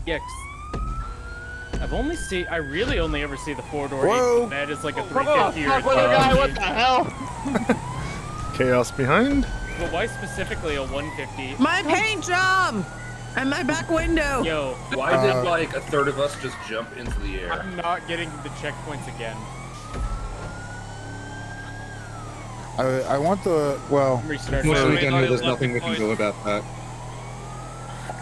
Yeah, I really only ever see the 4-door. That is like a 350 or a guy, what the hell? Chaos behind. But why specifically a 150? My paint job! And my back window! Yo. Why did like a third of us just jump into the air? I'm not getting the checkpoints again. I want the, well... There's nothing we can do about that.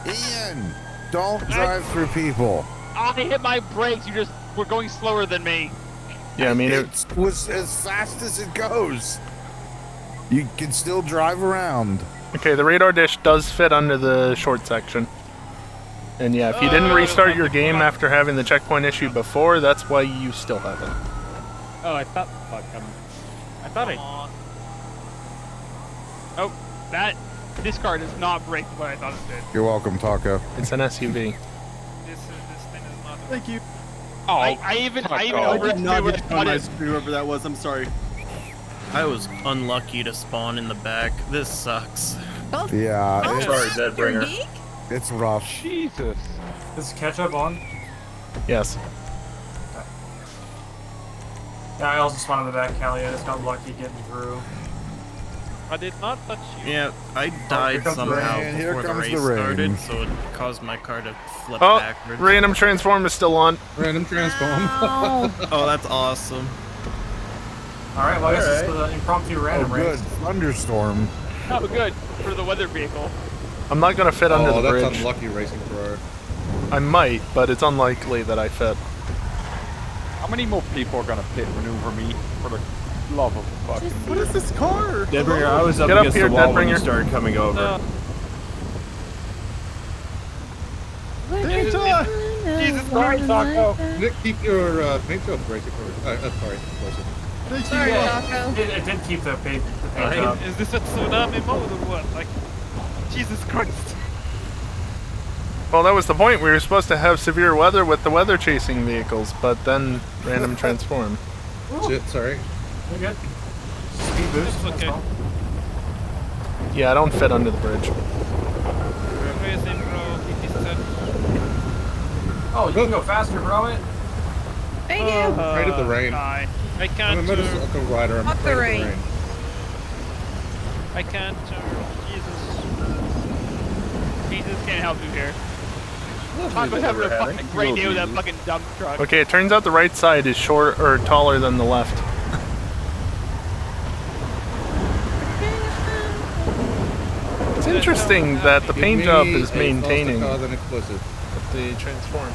Ian! Don't drive through people. I hit my brakes, you just were going slower than me. Yeah, I mean, it was as fast as it goes. You can still drive around. Okay, the radar dish does fit under the short section. And yeah, if you didn't restart your game after having the checkpoint issue before, that's why you still have it. Oh, I thought Oh, this car does not break the way I thought it did. You're welcome, Taco. It's an SUV. This thing is not. Thank you. Oh, I even overestimated what I thought it. Whoever that was, I'm sorry. I was unlucky to spawn in the back. This sucks. Yeah. Sorry, Deadbringer. It's rough. Jesus. Is ketchup on? Yes. Okay. Yeah, I also spawned in the back, Callie. I just got lucky getting through. I did not touch you. Yeah, I died somehow before the race started, so it caused my car to flip backwards. Random transform is still on. Random transform. Oh, that's awesome. Alright, well, I guess it's the impromptu random race. Good. Thunderstorm. Oh, good. For the weather vehicle. I'm not going to fit under the bridge. Oh, that's unlucky racing for. I might, but it's unlikely that I fit. How many more people are going to pit maneuver me for the love of fucking... What is this car? Deadbringer, I was up Get up against here, the wall when you Deadbringer. started coming over. Jesus Christ, Taco! Nick, keep your paint job racing for. Sorry, closer. Sorry, Taco. It did keep the paint up. Is this a tsunami mode or what? Like, Jesus Christ. Well, that was the point. We were supposed to have severe weather with the weather chasing vehicles, but then random transform. Shit, sorry. You're good. Speed boost. It's okay. Yeah, I don't fit under the bridge. Racing, bro. It is touch. Oh, you can go faster, bro. Thank you! Right at the rain. I I'm can't a motorcycle rider. I'm Up the afraid of rain. I can't Jesus. Jesus can't help you here. Taco's having a fucking great deal with that fucking dump truck. Okay, it turns out the right side is short or taller than the left. It's interesting that the paint job is maintaining the transform.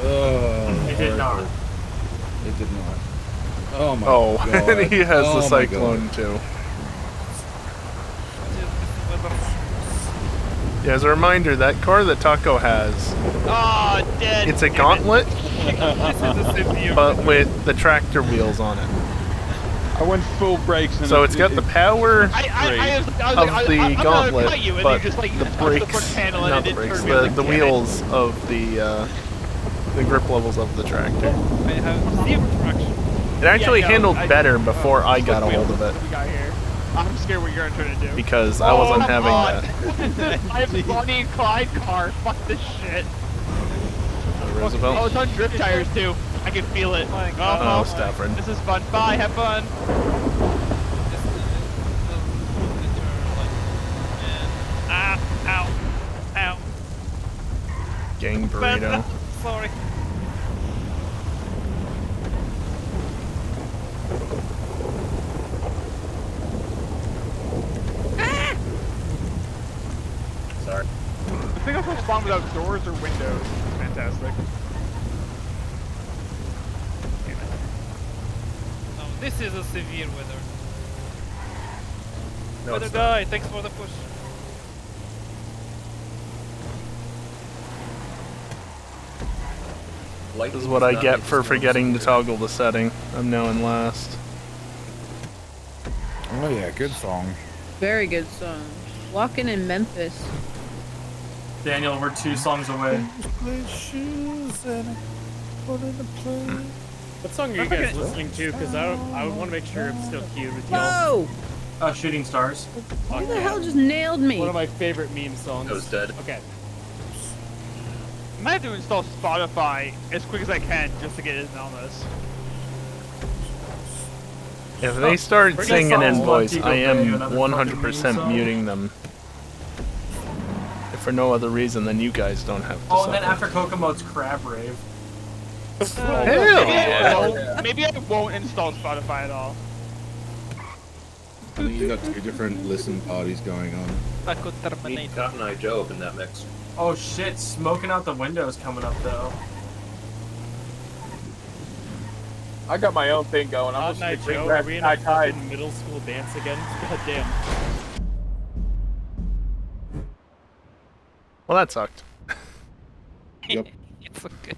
Oh, It did not. It did not. Oh my Oh, god. and he has Oh the my cyclone god. too. Yeah, as a reminder, that car that Taco has, Oh, dead. it's a gauntlet, This is a severe but with the tractor wheels on it. I went full brakes. And So it's got the power I was of like, the I'm gonna gauntlet, cut you, and but you just, like, the touched the brakes, front panel and not it the didn't brakes, turn me like the damn it. wheels of the grip levels of the tractor. I have zero traction. It actually Yeah, no, handled I- better before I got a hold of What it, we got here. I'm scared what you're trying to do. because I wasn't having that. I have a Bonnie and Clyde car. Fuck this shit. Oh, Roosevelt? it's on drip tires too. I can feel it. Oh, Stafford. This is fun. Bye. Have fun. Ow. Ow. Gang burrito. Sorry. Sorry. I think I can spawn without doors or windows. Fantastic. No, this is a severe weather. No, Weather it's not. die. Thanks for the push. Light This is what I not get make for storms forgetting to severe. toggle the setting. I'm now in last. Oh yeah, good song. Very good song. Walking in Memphis. Daniel, we're 2 songs away. What song are you guys listening to? Because I want to make sure I'm still queued with y'all. Whoa! Shooting Stars. Who the hell just nailed me? One of my favorite meme songs. I was dead. Okay. I might have to install Spotify as quick as I can just to get in on this. If they start Pretty singing in solid. voice, Tico I am Bay, another fucking 100% song. muting them. If for no other reason than you guys don't have to Oh, and then suffer. after Kokomo's Crab Rave. Hell! Maybe I won't install Spotify at all. I think you got two different listen parties going on. Meet Cotton Eye Joe up in that mix. Oh shit, smoking out the windows coming up though. I got my own thing going. I'm Hot just Night gonna bring Joe, back are we in High a Tide. fucking middle school dance again? God damn. Well, that sucked. Yep. It's okay.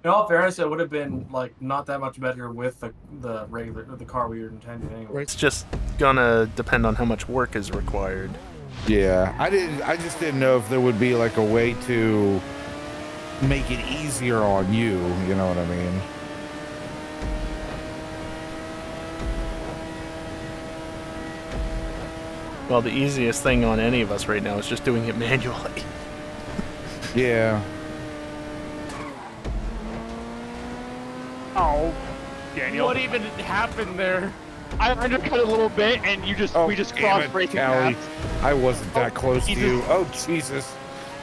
In all fairness, it would have been like not that much better with the car we were intending anyway. It's just gonna depend on how much work is required. Yeah, I just didn't know if there would be like a way to make it easier on you. You know what I mean? Well, the easiest thing on any of us right now is just doing it manually. Yeah. Oh, Daniel. What even happened there? I undercut a little bit, and we just damn crossed it, breaking Callie. paths. I wasn't that close Jesus. to you. Oh Jesus!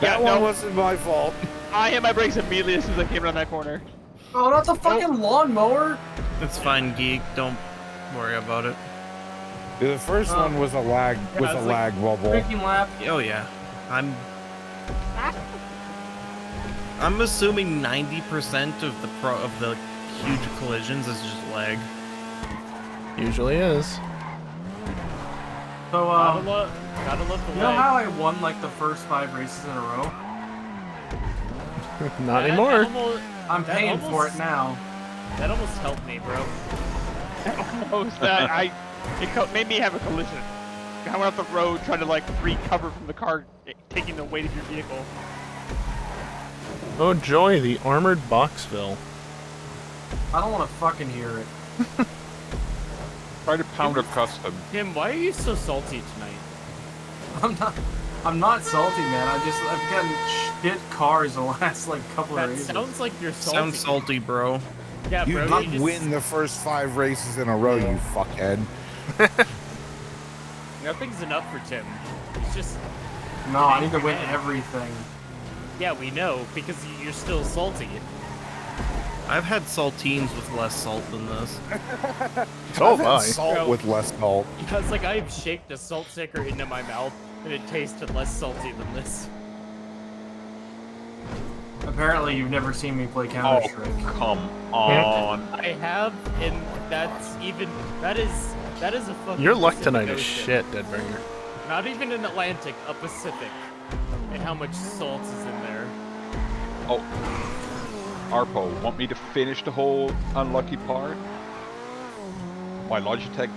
Yeah, That one no. wasn't my fault. I hit my brakes immediately as soon as I came around that corner. Oh, not the fucking lawnmower! It's fine, geek. Don't worry about it. The first one was a lag yeah, it's like bubble. Breaking lap. Oh yeah, I'm assuming 90% of the huge collisions is just lag. Usually is. So, Gotta love the you know lag. how I won like the first 5 races in a row? Not That anymore. I'm That paying for almost- it now. That almost helped me, bro. Almost that made me have a collision. I went off the road trying to like recover from the car taking the weight of your vehicle. Oh joy, the armored Boxville. I don't want to fucking hear it. Try to pound a custom. Tim, why are you so salty tonight? I'm not salty, man. I've gotten shit cars the last like couple of That races. sounds like you're salty. Sounds salty, bro. Yeah, You bro. did win the first 5 races in a row, you fuckhead. Nothing's enough for Tim. He's just. No, I need to win everything. Yeah, we know because you're still salty. I've had saltines with less salt than this. So I've have had I. salt Bro. with less salt. Because like I've shaped a salt shaker into my mouth and it tasted less salty than this. Apparently, you've never seen me play Oh, Counter Strike. come on. I have, and that is a fucking. Your luck Pacific tonight is Ocean. shit, Deadbringer. Not even an Atlantic, a Pacific. And how much salt is in there. Oh. Arpo, want me to finish the whole unlucky part? My Logitech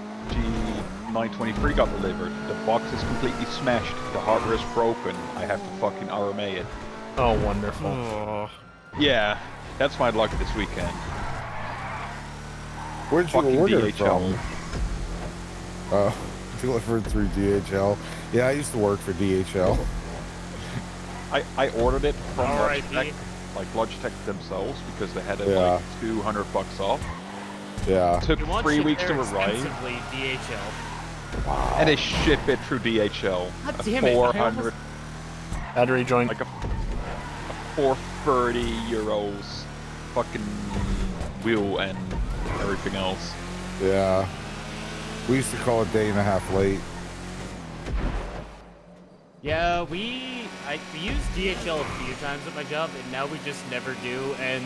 G923 got delivered. The box is completely smashed. The hardware is broken. I have to fucking RMA it. Oh, wonderful. Oh. Yeah, that's my luck this weekend. Where'd you Fucking order it DHL. from? Delivered through DHL. Yeah, I used to work for DHL. I ordered it from R.I.P. Logitech, like Logitech themselves, because they had it Yeah. like $200 off. Yeah. Took You want 3 shit weeks there to arrive, expensively, DHL. Wow. and they ship it through DHL. God A damn it, I 400, Had to rejoin. like a 430 euros, fucking wheel and everything else. Yeah. We used to call it day and a half late. Yeah, we used DHL a few times at my job, and now we just never do. And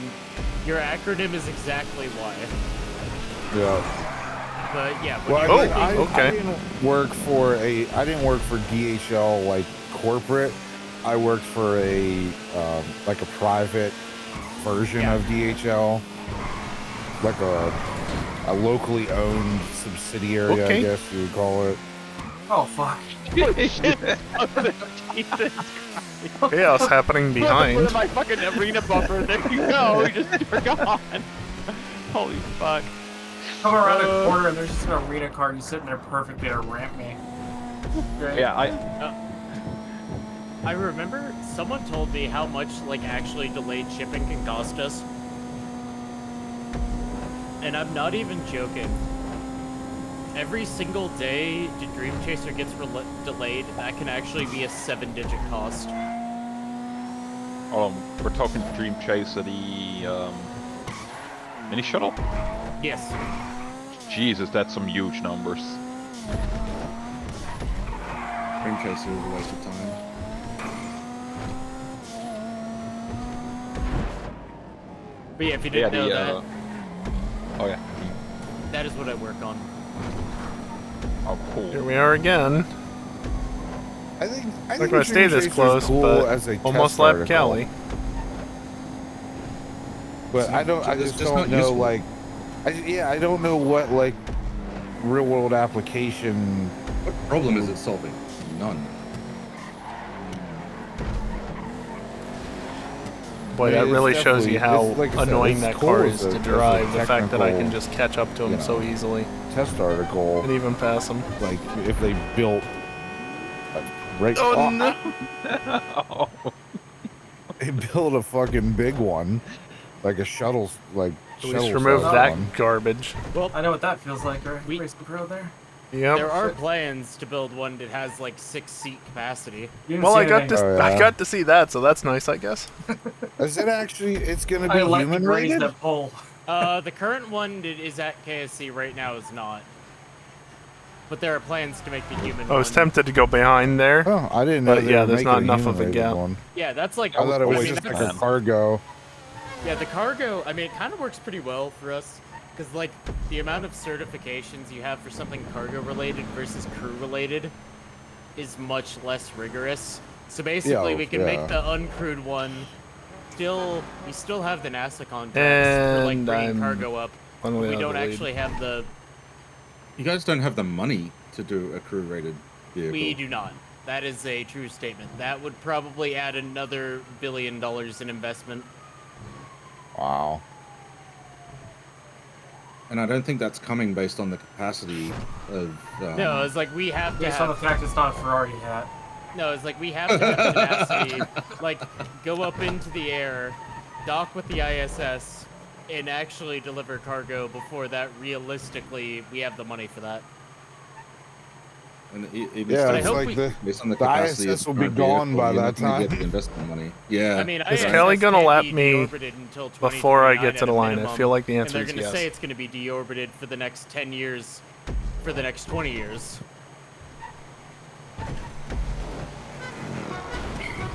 your acronym is exactly why. Yeah. But yeah. Well, When I, you- okay. I didn't work for DHL like corporate. I worked for a like a private version of DHL, like a locally owned subsidiary, Okay. I guess you would call it. Oh fuck. Chaos happening Put behind. my fucking arena bumper. There you go. You just forgot. Holy fuck. Come around a corner and there's just an arena car just sitting there perfectly to ramp me. Great. Yeah, I remember someone told me how much, like, actually delayed shipping can cost us. And I'm not even joking. Every single day the Dream Chaser gets delayed, that can actually be a 7-digit cost. We're talking Dream Chaser, the mini shuttle? Yes. Jesus, that's some huge numbers. Dream Chaser is a waste of time. But yeah, if you didn't know that, oh yeah. that is what I work on. Oh, cool. Here we are again. I think Not gonna stay this Chaser's close, cool but as a almost test lap article. Cali. But I just don't know, like, I don't know what, like, real world application. What problem is it solving? None. Boy, that really shows you how like I said, annoying it's that cool car as is a- to as a drive. The fact that I can technical, just catch up to him so easily. Test article. And even pass him. Like, if they built. Oh, no! They built a fucking big one. Like a shuttle, like, At least shuttle remove size that one. garbage. Well, I know what that feels like, right? Racing Pro there. Yep. There are plans to build one that has like 6-seat capacity. Well, I got to see that, so that's nice, I guess. Is it actually? It's gonna be I like human the graze rated. that pole. The current one that is at KSC right now is not. But there are plans to make the human I was one. tempted to go behind there. Oh, I didn't know. But they yeah, were there's not making enough of a human-rated gap. one. Yeah, that's like. I thought it was I mean, just like that's- a cargo. Yeah, the cargo, I mean, it kind of works pretty well for us. Because, like, the amount of certifications you have for something cargo-related versus crew-related is much less rigorous. So basically, we can make the uncrewed one we still have the NASA contracts for, like, And bringing I'm cargo up. one But way we out of don't the lead. actually have the... You guys don't have the money to do a crew-rated vehicle. We do not. That is a true statement. That would probably add another $1 billion in investment. Wow. And I don't think that's coming based on the capacity of. No, it's like we have to Based on the have... fact it's not a Ferrari hat. No, it's like we have to have tenacity, like go up into the air, dock with the ISS, and actually deliver cargo before that. Realistically, we have the money for that. And even Yeah, But I it's hope like we- based on the the capacity ISS of will the be current gone by vehicle, that you're not gonna time. get the investment money. Yeah. I mean, Is ISS Kelly gonna can't lap be me deorbited until before I 2029 get to at the a line? I minimum, feel like the and answer they're is gonna yes. say it's gonna be deorbited for the next 10 years, for the next 20 years.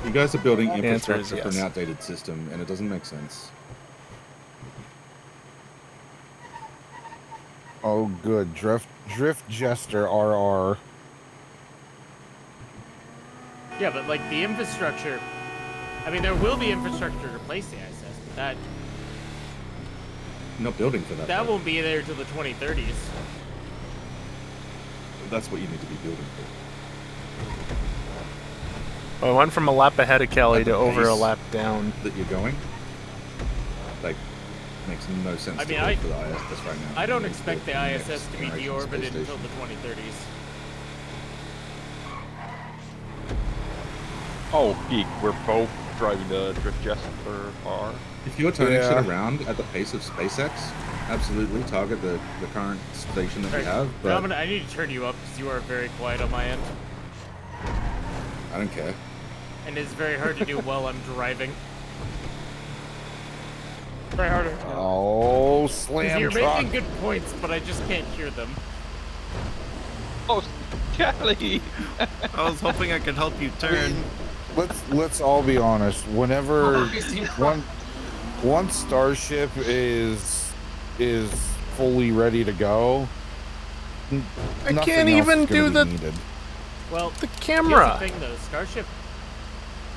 You guys are building The answer is infrastructure for yes. an outdated system, and it doesn't make sense. Oh, good. Drift Jester RR. Yeah, but like the infrastructure, I mean, there will be infrastructure to replace the ISS, but that You're not building for that. though. won't be there till the 2030s. That's what you need to be building for. I went from a lap ahead of Kelly At to the over a pace lap down. That you're going, like, makes no sense I to mean, build I- for the ISS right now. I don't You need to expect build the for ISS next to be generation space deorbited until station. the 2030s. Oh, geek, we're both driving the Drift Jester R. If you're turning Yeah. shit around at the pace of SpaceX, absolutely target the current station that we Alright, have, but Dominic, I need to turn you up because you are very quiet on my end. I don't care. And it's very hard to do while I'm driving. Very hard to... Oh, 'cause slam you're truck. making good points, but I just can't hear them. Oh, Kelly! I was hoping I could help you turn. Let's all be honest. Whenever Racing Pro. once Starship is fully ready to go, I nothing can't else even is gonna do be the needed. Well, the here's camera. the thing though, Starship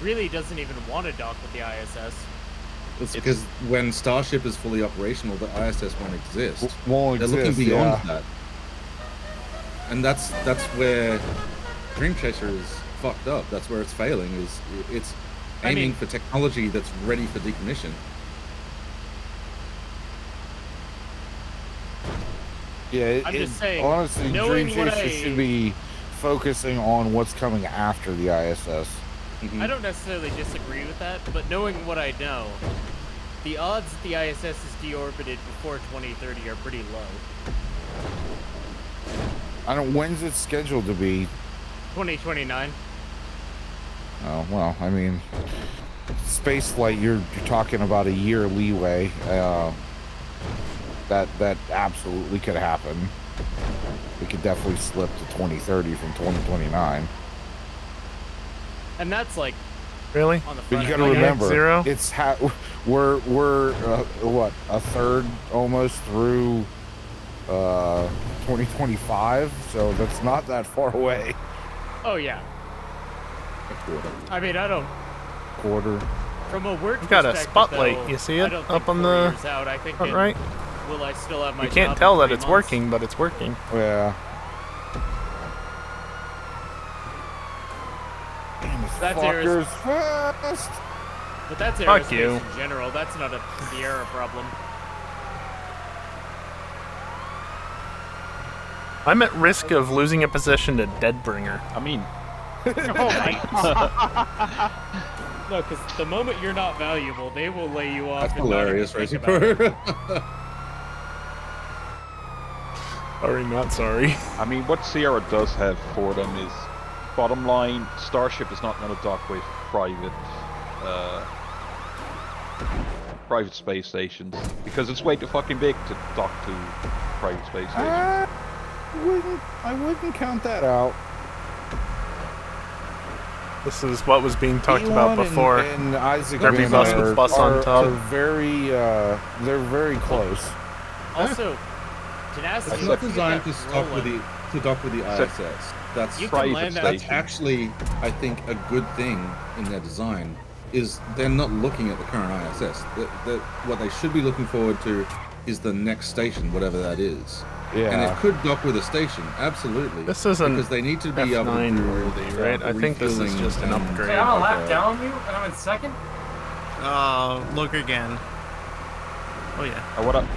really doesn't even want to dock with the ISS. It's because when Starship is fully operational, the ISS won't exist. Won't They're looking exist, beyond yeah. that, and that's where Dream Chaser is fucked up. That's where it's failing. Is it's I aiming mean- for technology that's ready for decommission. Yeah, I'm just saying, honestly, knowing Dream what Chaser should be focusing on what's coming after the ISS. I don't necessarily disagree with that, but knowing what I know, the odds that the ISS is deorbited before 2030 are pretty low. When's it scheduled to be? 2029. Oh, well, I mean, space flight, you're talking about a year leeway. That absolutely could happen. It could definitely slip to 2030 from 2029. And that's like Really? on the But front you end. got to remember, Zero? it's we're what, a third almost through 2025, so that's not that far away. Oh yeah. A quarter. I mean, I don't. Quarter. From a work You got a perspective, spotlight. though, You see I it don't up think on 4 the years out, I think front it- right? Will I still have my You can't job tell in that 3 it's months? working, but it's working. Yeah. That's Fuckers aerospace. fast. But that's Fuck aerospace you. in general. That's not a Sierra problem. I'm at risk of losing a position to Deadbringer. I mean, Oh my god. No, because the moment you're not valuable, they will lay you off. That's and not even hilarious, think Racing about it. Pro. Sorry, not sorry. I mean, what Sierra does have for them is, bottom line, Starship is not going to dock with private space stations because it's way too fucking big to dock to private space stations. I wouldn't count that out. This is what was being talked about Elon before. and Isaac Every Bennett bus with bus on top. are very they're very close. Also, tenacity. It's you not can designed get to that dock with rolling. the ISS. That's You can land that- That's actually, I think, a good thing in their design. Is they're not looking at the current ISS. What they should be looking forward to is the next station, whatever that is. Yeah. And it could dock with a station, absolutely. This isn't because they need to be able to F9 do worthy, right? I think this is refueling just an and- upgrade. Hey, I'm a lap down on you, and I'm in second. Look again. Oh yeah.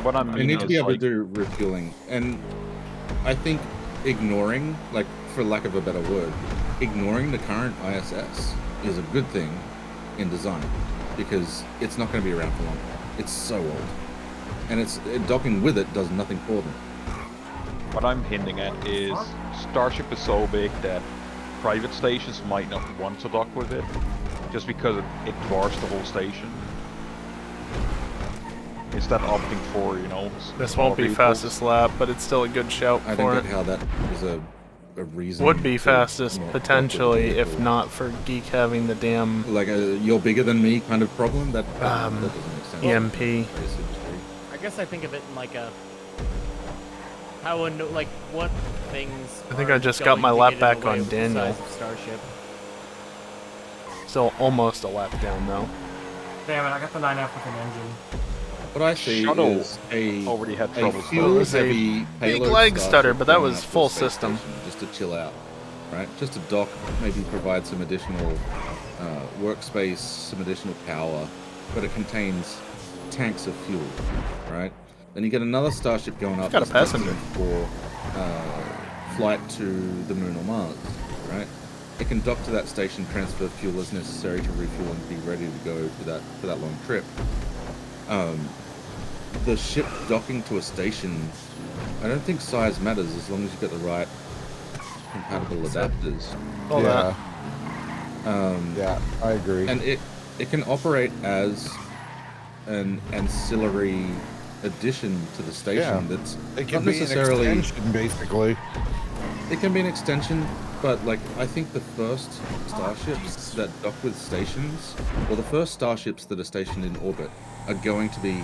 What I'm They need to be able like, to do refueling, and I think ignoring, like, for lack of a better word, ignoring the current ISS is a good thing in design because it's not going to be around for long. It's so old, and docking with it does nothing for them. what I'm hinting at is Starship is so big that private stations might not want to dock with it, just because it dwarfs the whole station. Instead opting for, This smaller won't be vehicles. fastest lap, but it's still a good shout I for don't it. get how that is a reason. Would be to fastest not dock with potentially, the if vehicle. not for Geek having the damn Like a you're bigger than me kind of problem. That doesn't make sense. EMP. Race industry. I guess I think of it in like a like what things. I think are I just got going my to lap get in the back way on of the Daniel. size of Starship. Still almost a lap down though. Damn it, I got the 9F with an engine. What I see Shuttle is a already had a trouble. fuel-heavy big payload leg starship stutter, but that going was up to a full space system. station just to chill out, right? Just to dock, maybe provide some additional workspace, some additional power, but it contains tanks of fuel, right? Then you get another starship going up. Got a that's passenger. destined for flight to the moon or Mars, right? It can dock to that station, transfer fuel as necessary to refuel and be ready to go for that long trip. The ship docking to a station, I don't think size matters as long as you've got the right compatible adapters. All that. Yeah, I agree. And it can operate as an ancillary addition to the station. Yeah. That's It can not be an necessarily. extension, basically. It can be an extension, but like I think the first starships that dock with stations, or the first starships that are stationed in orbit, are going to be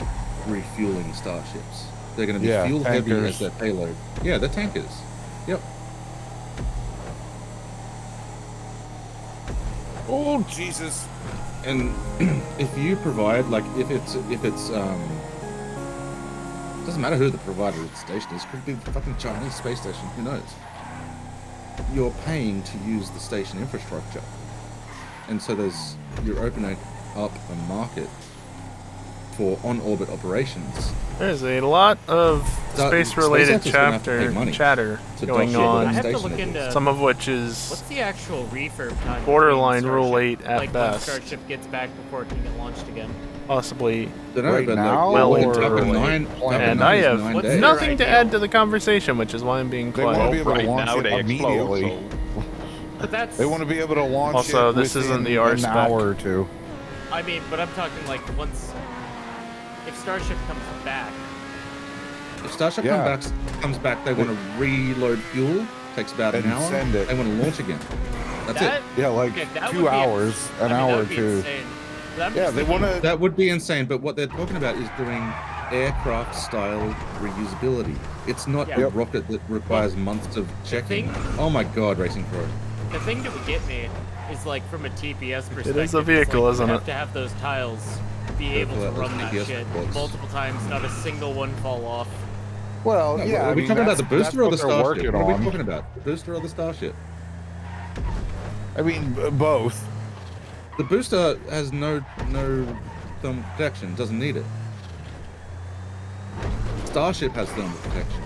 refueling starships. They're going to be fuel heavy tankers. as their payload. Yeah, they're tankers. Yep. Oh Jesus! And if you provide, like, if it's doesn't matter who the provider of the station is. Could be the fucking Chinese space station. Who knows? You're paying to use the station infrastructure, and so you're opening up a market for on-orbit operations. There's a lot of space-related SpaceX is gonna have to pay money chatter to going dock on. I have to station look it is. into Some of which is what's the actual refurb time. borderline between Rule Starship, 8 at like best. When Starship gets back before it can get launched again. possibly. Don't know, Right but now, well like, into Falcon early. 9 Falcon And 9 I is have 9 What's days. nothing to ideal? add to the conversation, which is why I'm being They want quiet. to be able to Right launch now it they immediately. explode, so But that's. They want to be able to launch Also, it this isn't within the R an spec. hour or two. I mean, but I'm talking like once. If Starship comes back. If Starship Yeah. comes back, they want to reload fuel. Takes about an And hour. send it. They want to launch again. That's it. Yeah, like Okay, that 2 would be hours, an that hour or would be two. insane. But I'm Yeah, just they thinking- want to. That would be insane, but what they're talking about is doing aircraft-style reusability. It's not Yeah. a rocket that requires months of checking. Oh my god, Racing Pro. The thing that would get me is like from a TPS perspective. is a it's vehicle, like, isn't you it? have to have those tiles be able to Those run that TPS shit reports. multiple times, not a single one fall off. Well, No, yeah. are I we mean, talking about the that's booster or what the they're Starship? working What are we on. talking about? The booster or the Starship? I mean, both. The booster has no thermal protection, doesn't need it. Starship has thermal protection.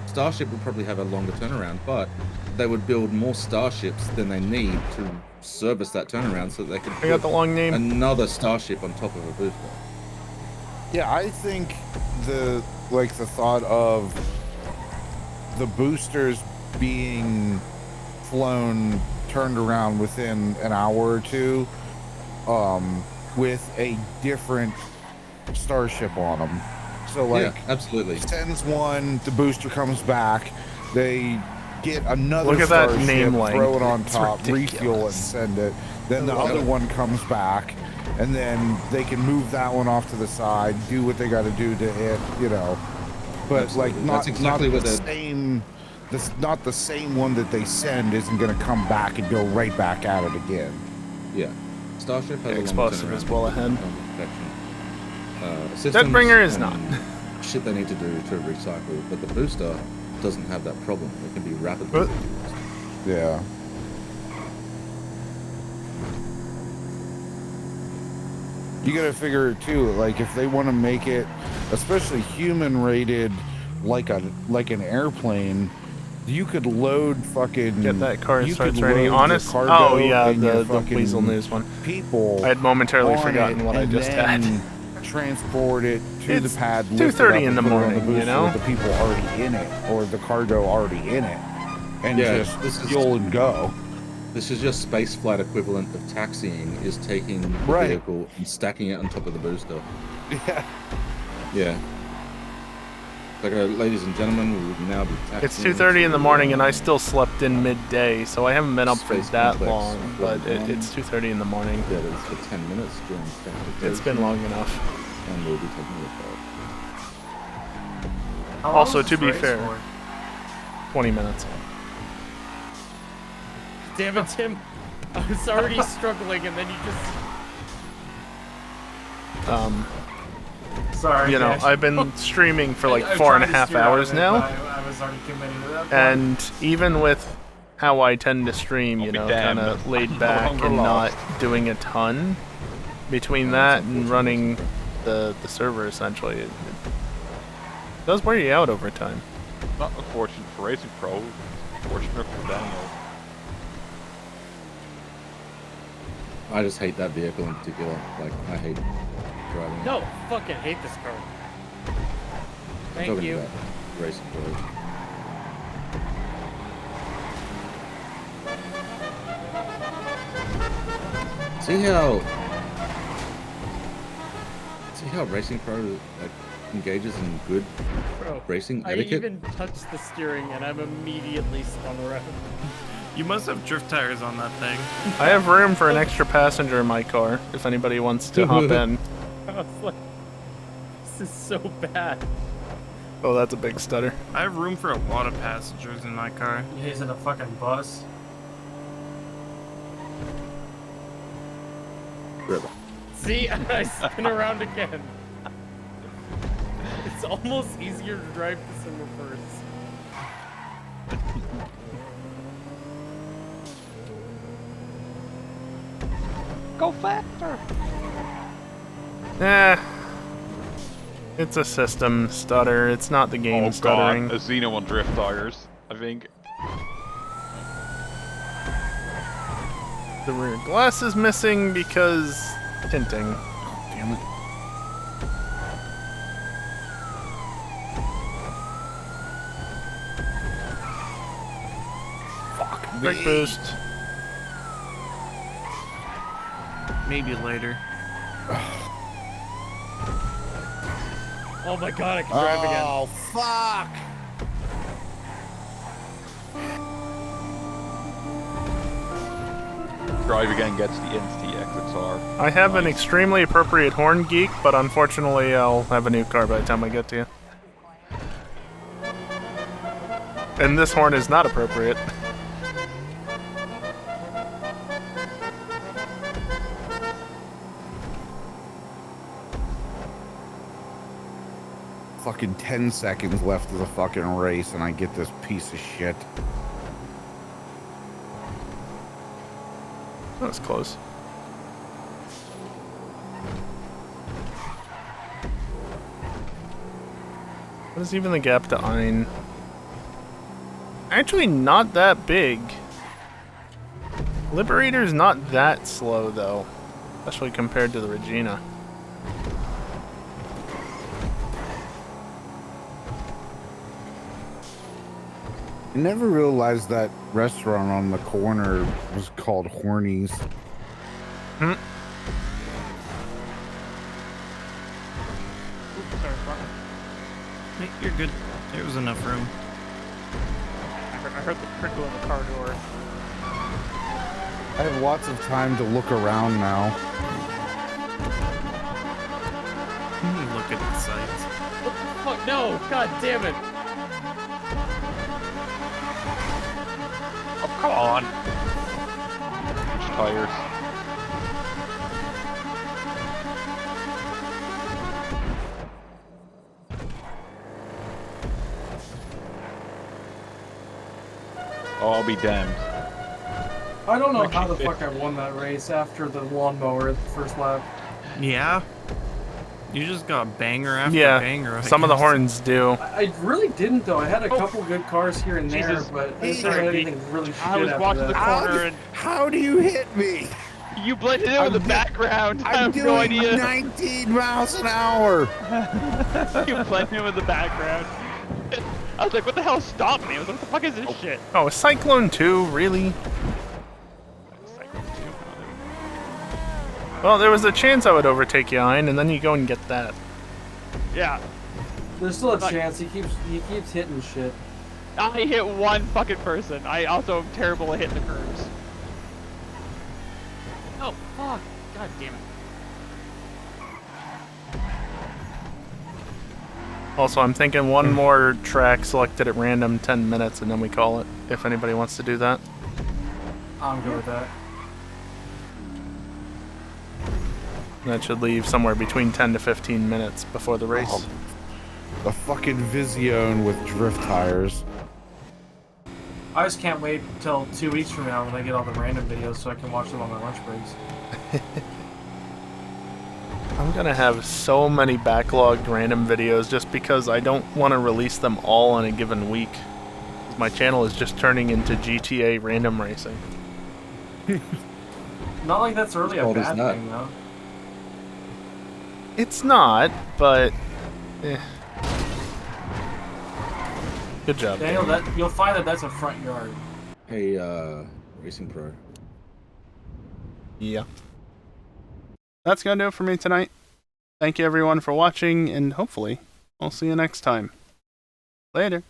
Starship would probably have a longer turnaround, but they would build more Starships than they need to service that turnaround so that they could I got the long name. another Starship on top of a booster. Yeah, I think the thought of the boosters being flown, turned around within an hour or two, with a different Starship on them. So like, yeah, absolutely. sends one, the booster comes back, they get another Look at that Starship, name throw it length. on It's top, refuel and ridiculous. send it. Then the Oh, other yeah. one comes back, and then they can move that one off to the side, do what they got to do to it, you know. But Absolutely. like, not That's exactly not what the they're- same. This not the same one that they send isn't going to come back and go right back at it again. Yeah. Starship has a Explosive longer is turnaround, well ahead. thermal protection. Systems Deadbringer is and not. Shit they need to do to recycle, but the booster doesn't have that problem. It can be rapidly But- reused. Yeah. You got to figure it too. Like if they want to make it, especially human rated, like an airplane, you could load fucking. Get that car you starts could raining. load your Honest? cargo Oh yeah, and your the fucking Weasel News one. People. I had momentarily on forgotten it what I and just had. then Transport it to It's the pad. 2:30 in the morning, you know? With the people already in it, or the cargo already in it, and Yeah, just this is- fuel and go. This is just space flight equivalent of taxiing, is taking the Right. vehicle and stacking it on top of the booster. Yeah. Yeah. Like, ladies and gentlemen, we would now be taxiing. It's 2:30 in the morning, and I still slept in midday, so I haven't been up for Space that complex. long. But it's 2:30 in the morning. Yeah, it's for 10 minutes during transportation. It's been long enough. And we'll be taking it How long Also, is to this be race fair, for? 20 minutes. Damn it, Tim! I was already struggling, and then you just. Sorry. You know, guys. I've been streaming for like I'm 4.5 trying to steer out hours of it, now, but I was already committing to that point. and even with how I tend to stream, you I'll be know, damned. kind of laid No back longer and not lost. doing a ton, between that and running the server essentially, it does wear you out over time. Not unfortunate for Racing Pro, fortunate for Daniel. I just hate that vehicle in particular. Like, I hate driving. No, fucking hate this car. I'm Thank talking you. about Racing Pro. See how Racing Pro like engages in good Bro, racing I etiquette? even touched the steering, and I'm immediately spun around. You must have drift tires on that thing. I have room for an extra passenger in my car if anybody wants to hop in. I was like, this is so bad. Oh, that's a big stutter. I have room for a lot of passengers in my car. He's in a fucking bus. See, I spin around again. It's almost easier to drive this in reverse. Go faster! Eh, It's a system stutter. It's not the game Oh stuttering. god, a Xeno on drift tires, I think. The rear glass is missing because tinting. Damn it. Fuck Quick me. boost. Maybe later. Oh my god, I can drive again. Oh, fuck. Drive again gets the NTXXR. I have an extremely appropriate horn geek, but unfortunately I'll have a new car by the time I get to you. And this horn is not appropriate. Fucking 10 seconds left of the fucking race and I get this piece of shit. That was close. What is even the gap to Ein? Actually, not that big. Liberator's not that slow, though. Especially compared to the Regina. I never realized that restaurant on the corner was called Hornies. Hmm. Oops, sorry, front. Hey, you're good. There was enough room. I heard the crinkle in the car door. I have lots of time to look around now. Look at the sights. What the fuck? No! God damn it! Oh, come on! Which tires? Oh, I'll be damned. I don't know how the fuck I won that race after the lawnmower at the first lap. Yeah. You just got banger after Yeah, banger. I some of the guess. horns do. I really didn't though. I had a couple good cars here and there, Jesus. but I didn't have anything really shit I was after watching the that. corner and How do you hit me? you blended in with the background. I I'm have no doing idea. 19 miles an hour. You blended in with the background. I was like, what the hell stopped me? I was like, what the fuck is this shit? Oh, Cyclone 2, really? Well, there was a chance I would overtake you, Ein, and then you go and get that. Yeah. There's still a Like- chance. He keeps hitting shit. I hit one fucking person. I also am terrible at hitting the curves. Oh, fuck. God damn it. Also, I'm thinking one more track selected at random, 10 minutes, and then we call it, if anybody wants to do that. I'm good with that. That should leave somewhere between 10 to 15 minutes before the race. Oh, the fucking Vision with drift tires. I just can't wait till 2 weeks from now when I get all the random videos so I can watch them on my lunch breaks. I'm gonna have so many backlogged random videos just because I don't want to release them all in a given week. My channel is just turning into GTA random racing. Not like that's really a Cold as bad nut. thing, though. It's not, but... Good job. Daniel, you'll find that that's a front yard. Hey, Racing Pro. Yeah. That's gonna do it for me tonight. Thank you everyone for watching, and hopefully, I'll see you next time. Later.